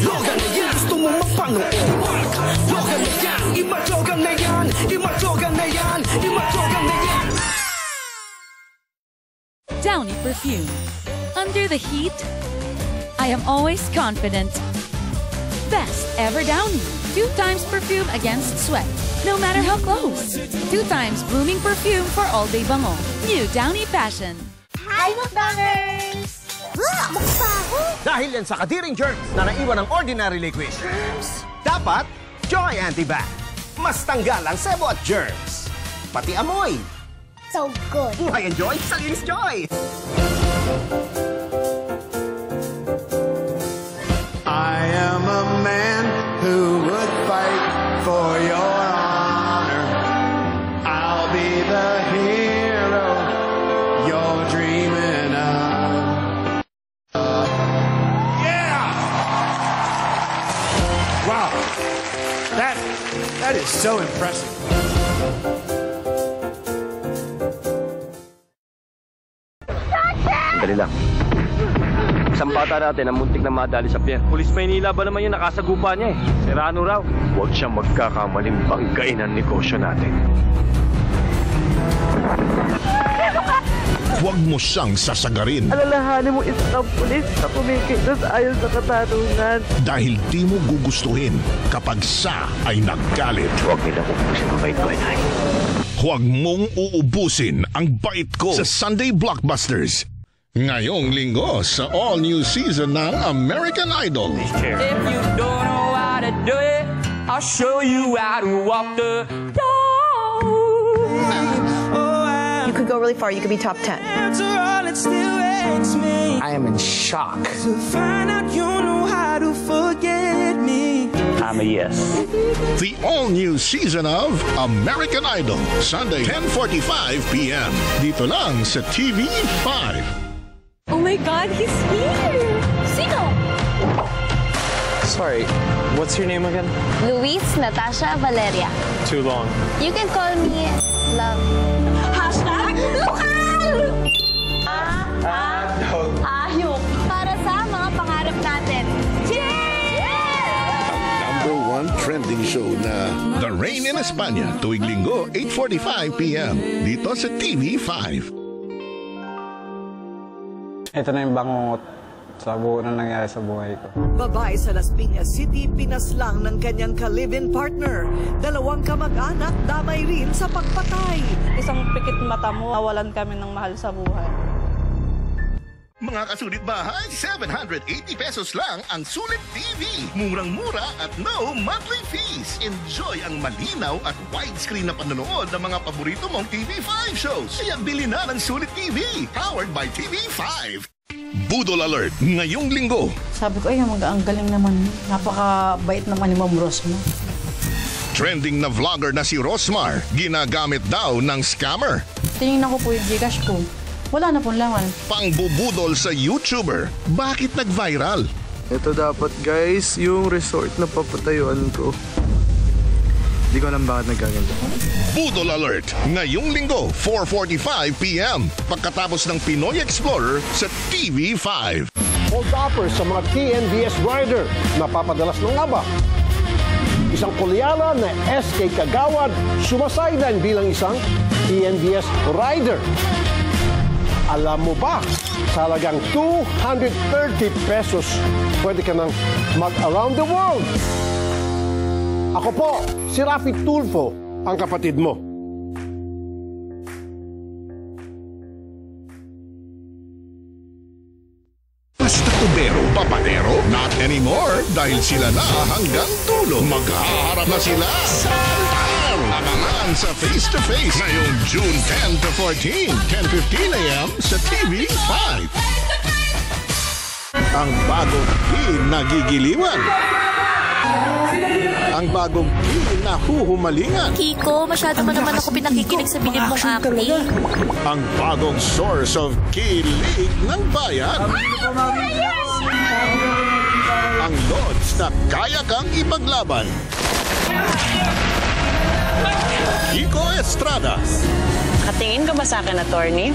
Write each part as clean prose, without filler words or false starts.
Logan na yan, gusto mo mapanood. Logan na yan, imatlogan na yan. Imatlogan na yan, imatlogan na yan. Downy perfume. Under the heat, I am always confident. Best ever Downy. 2 times perfume against sweat, no matter how close. 2 times blooming perfume for all day bango. New Downy Passion. Hi, mukbangers! Mukbaho! Dahil yan sa kadiring germs na naiwan ng ordinary liquid. Dapat, Joy Antibac. Mas tanggal ang sebo at germs. Pati amoy. So good. Buhay ang Joy sa Linis Joy. I am a man who would fight for your honor. I'll be the hero you're dreaming of. Yeah! Wow. That is so impressive. Dali lang. Isang bata natin ang muntik na madali sa pier. Pulis Maynila ba naman yung nakasagupa niya eh? Serrano raw. Huwag siyang magkakamaling banggain ang negosyo natin. Huwag mo siyang sasagarin. Alalahanin mo isang pulis na kumikilos ayon sa katarungan. Dahil di mo gugustuhin kapag siya ay naggalit. Huwag nila ubusin ang bait ko, inay. Huwag mong uubusin ang bait ko sa Sunday Blockbusters. Ngayong linggo sa all-new season ng American Idol. If you don't know how to do it, I'll show you how to walk the dog. You could go really far. You could be top 10. I am in shock. To find out you know how to forget me. I'm a yes. The all-new season of American Idol. Sunday, 10:45 p.m. Dito lang sa TV5. Oh my God, he's here! Sino? Sorry, what's your name again? Luis Natasha Valeria. Too long. You can call me Love. Hashtag Lokal! Ayok. Para sa mga pangarap natin. Ang #1 trending show na The Rain in España. Tuwing linggo, 8:45 p.m. Dito sa TV5. Ito na yung bangot sa buo na nangyari sa buhay ko. Babae sa Las Piñas City, pinaslang ng kanyang ka-live-in partner. 2 kamag-anak damay rin sa pagpatay. Isang pikit mata mo, nawalan kami ng mahal sa buhay. Mga kasulit bahay, 780 pesos lang ang Sulit TV. Murang-mura at no monthly fees. Enjoy ang malinaw at widescreen na panonood ng mga paborito mong TV5 shows. Kaya bili na ng Sulit TV, powered by TV5. Budol Alert, ngayong linggo. Sabi ko, ay, ang galing naman. Napakabait naman ni Ma'am Rosmar. Trending na vlogger na si Rosmar, ginagamit daw ng scammer. Tingnan ko po yung Gcash ko. Wala na pong laman. Pangbubudol sa YouTuber, bakit nag-viral? Ito dapat guys, yung resort na papatayuan ko. Hindi ko alam bakit nagkaganto. Budol Alert, ngayong linggo, 4:45 p.m. Pagkatapos ng Pinoy Explorer sa TV5. Hold offers sa mga TNVS rider. Napapadalas ng nga ba? Isang kulyala na SK Kagawad sumasaydan bilang isang TNVS rider. Alam mo ba, sa halagang 230 pesos, pwede ka nang mag-around the world. Ako po, si Rafi Tulfo, ang kapatid mo. Basta tubero, papadero, not anymore. Dahil sila na hanggang dulo. Maghaharap na sila. Abangan sa Face to Face ngayong June 10 to 14, 10:15 a.m. sa TV5. Ang bagong nagigiliwan. Ang bagong nahuhumalingan. Kiko, masyado mo naman ako pinakikinig sa bilib mong acting. Ang bagong source of kilig ng bayan. Ang Lods na kaya kang ipaglaban. Kiko Estrada. Katingin ka ba sa akin, attorney?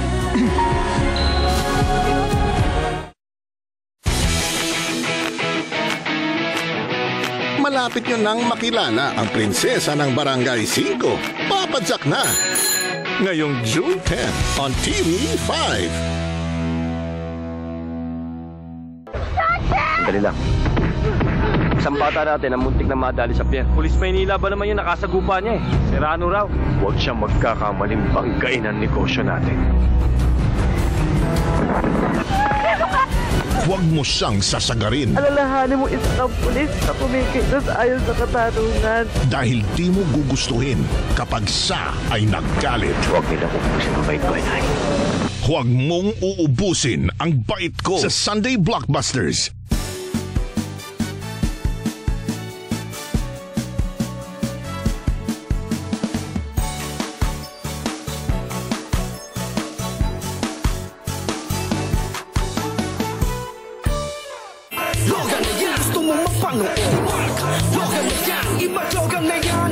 Malapit nyo nang makilala ang prinsesa ng Barangay 5. Papadyak na! Ngayong June 10 on TV5. Dali lang. Isang bata natin ang muntik na madali sa pier. Pulis Maynila ba naman yung nakasagupa niya eh? Serrano raw. Huwag siyang magkakamaling banggain ang negosyo natin. Huwag mo siyang sasagarin. Alalahanin mo isang pulis na kumikilos ayon sa katarungan. Dahil di mo gugustuhin kapag siya ay naggalit. Huwag nila ubusin ang bait ko, inay. Huwag mong uubusin ang bait ko sa Sunday Blockbusters. Logan na yan, gusto mo mapanood. Logan na yan, iba Logan na yan.